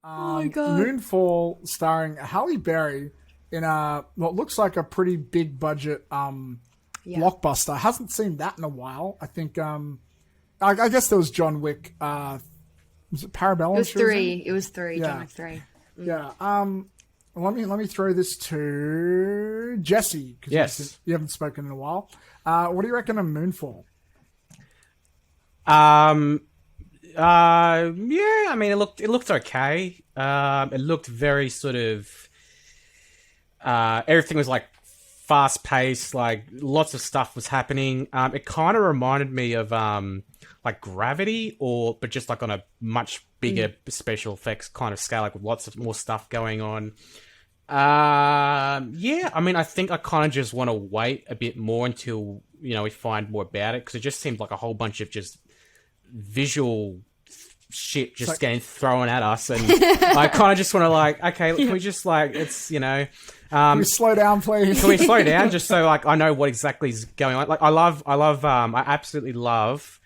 Oh my god. Moonfall, starring Halle Berry in a what looks like a pretty big budget Yeah. blockbuster. Hasn't seen that in a while. I think I guess there was John Wick. Was it Parabellum? It was she was in? three. It was three. John Yeah. Wick 3. Yeah. Let me throw this to Jesse because Yes. you haven't spoken in a while. What do you reckon of Moonfall? Yeah, I mean, it looked okay. It looked very sort of, everything was like fast paced, like lots of stuff was happening. It kind of reminded me of, like Gravity but just like on a much bigger special effects kind of scale, like with lots of more stuff going on. Yeah, I mean, I think I kind of just want to wait a bit more until, we find more about it, because it just seemed like a whole bunch of just visual shit just getting thrown at us, and I kind of just want to okay, can we just Can we slow down, please? can we slow down just so I know what exactly is going on? I absolutely love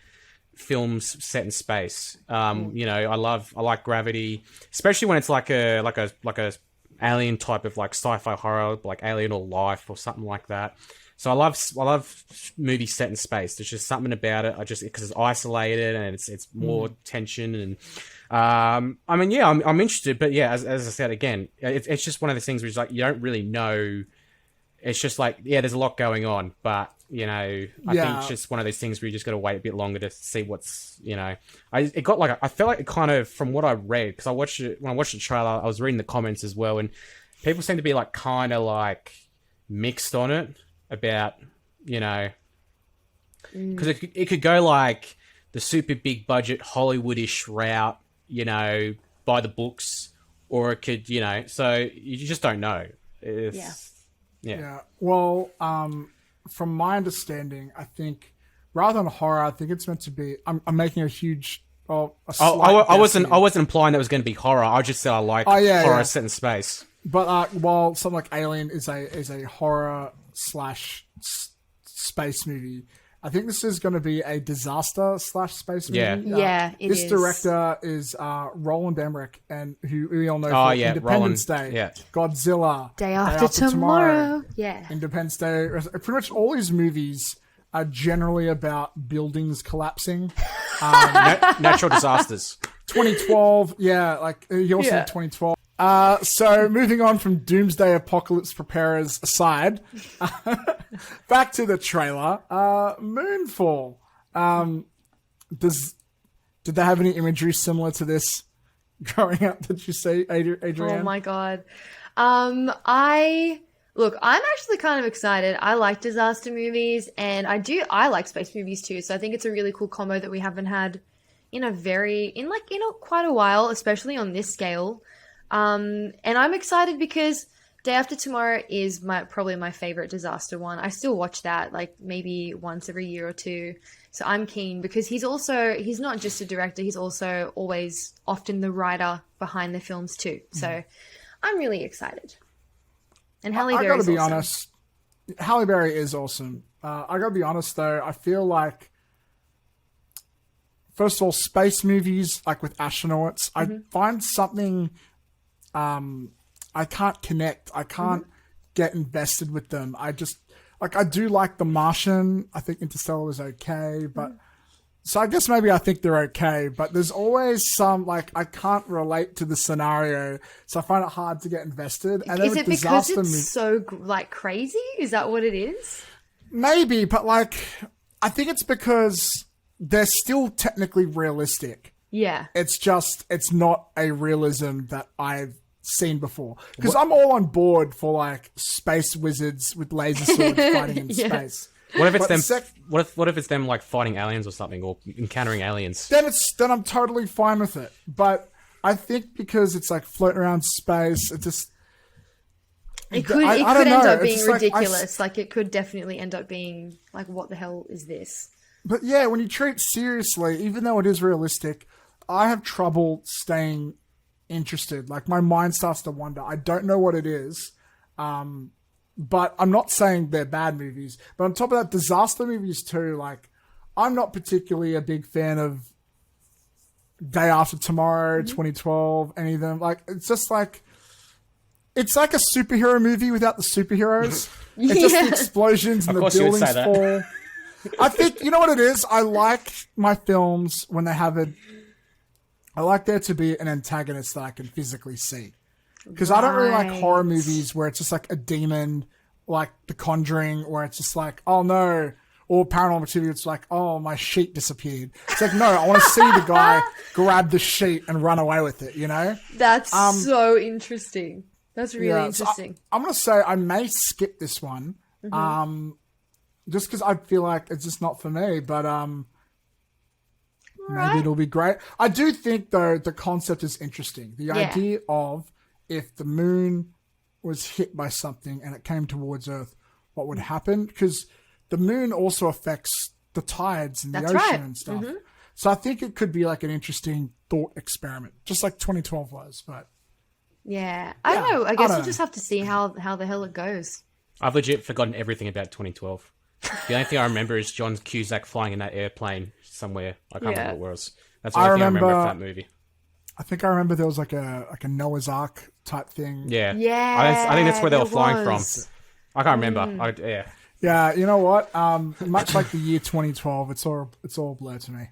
films set in space. I like Gravity, especially when it's like a alien type of like sci-fi horror, like Alien or Life or something like that. So I love movies set in space. There's just something about it. Because it's isolated and it's more tension, and I mean, yeah, I'm interested, but yeah, as I said again, it's just one of those things where it's like you don't really know. It's just like, yeah, there's a lot going on, but I think it's just one of those things where you just got to wait a bit longer to see what's I felt like it kind of, from what I read, because when I watched the trailer, I was reading the comments as well, and people seem to be like kind of like mixed on it about because it could go like the super big budget Hollywoodish route, by the books, or it could so you just don't know. Yeah. Well, from my understanding, I think rather than horror, I think it's meant to be. I'm making a huge. I wasn't implying that it was going to be horror. I just said I like horror set in space. But while something like Alien is a horror / space movie, I think this is going to be a disaster / space movie. Yeah, this director is Roland Emmerich, and who we all know from Independence Roland. Day, Yeah. Godzilla, Day After Tomorrow. Yeah. Independence Day. Pretty much all his movies are generally about buildings collapsing. Natural disasters. 2012, yeah, like he also did 2012. So moving on from Doomsday Apocalypse preparers aside, back to the trailer. Moonfall. Did they have any imagery similar to this growing up? Did you see, Adrienne? Oh my god. I'm actually kind of excited. I like disaster movies, and I like space movies too. So I think it's a really cool combo that we haven't had in quite a while, especially on this scale. And I'm excited because Day After Tomorrow is probably my favorite disaster one. I still watch that like maybe once every year or two. So I'm keen because he's not just a director, he's also always often the writer behind the films too. So I'm really excited. And Halle Berry is awesome. I gotta be honest, Halle Berry is awesome. I gotta be honest though, I feel like, first of all, space movies, like with astronauts, I find something I can't connect. I can't get invested with them. I do like The Martian. I think Interstellar was okay, but so I guess maybe I think they're okay, but there's always some, I can't relate to the scenario, so I find it hard to get invested. And is it because it's so crazy? Is that what it is? Maybe, but I think it's because they're still technically realistic. Yeah. It's just, it's not a realism that I've seen before. Because I'm all on board for space wizards with laser swords fighting in space. What if it's them? What if it's them fighting aliens or something, or encountering aliens? Then I'm totally fine with it. But I think because it's floating around space, it just it could end up being ridiculous. It could definitely end up being what the hell is this? But yeah, when you treat it seriously, even though it is realistic, I have trouble staying interested. My mind starts to wander. I don't know what it is. But I'm not saying they're bad movies. But on top of that, disaster movies too, I'm not particularly a big fan of Day After Tomorrow, 2012, any of them. Like, it's just like, it's like a superhero movie without the superheroes. It's just the explosions and the buildings fall. I think, you know what it is? I like my films when they have I like there to be an antagonist that I can physically see. Because I don't really like horror movies where it's just like a demon, like The Conjuring, where it's just like, oh no. Or Paranormal Activity, it's like, oh, my sheet disappeared. It's like, no, I want to see the guy grab the sheet and run away with it, you know? That's so interesting. That's really interesting. So I'm going to say I may skip this one, just because I feel like it's just not for me, but maybe it'll be great. I do think, though, the concept is interesting. The idea of if the moon was hit by something and it came towards Earth, what would happen? Because the moon also affects the tides and the ocean and stuff. So I think it could be like an interesting thought experiment, just like 2012 was. But I don't know. I guess we'll just have to see how the hell it goes. I've legit forgotten everything about 2012. The only thing I remember is John Cusack flying in that airplane somewhere. I can't remember what it was. That's the only thing I remember of that movie. I think I remember there was like a Noah's Ark type thing. Yeah. I think that's where they were flying from. I can't remember. Yeah, you know what? Much like the year 2012, it's all blurred to me.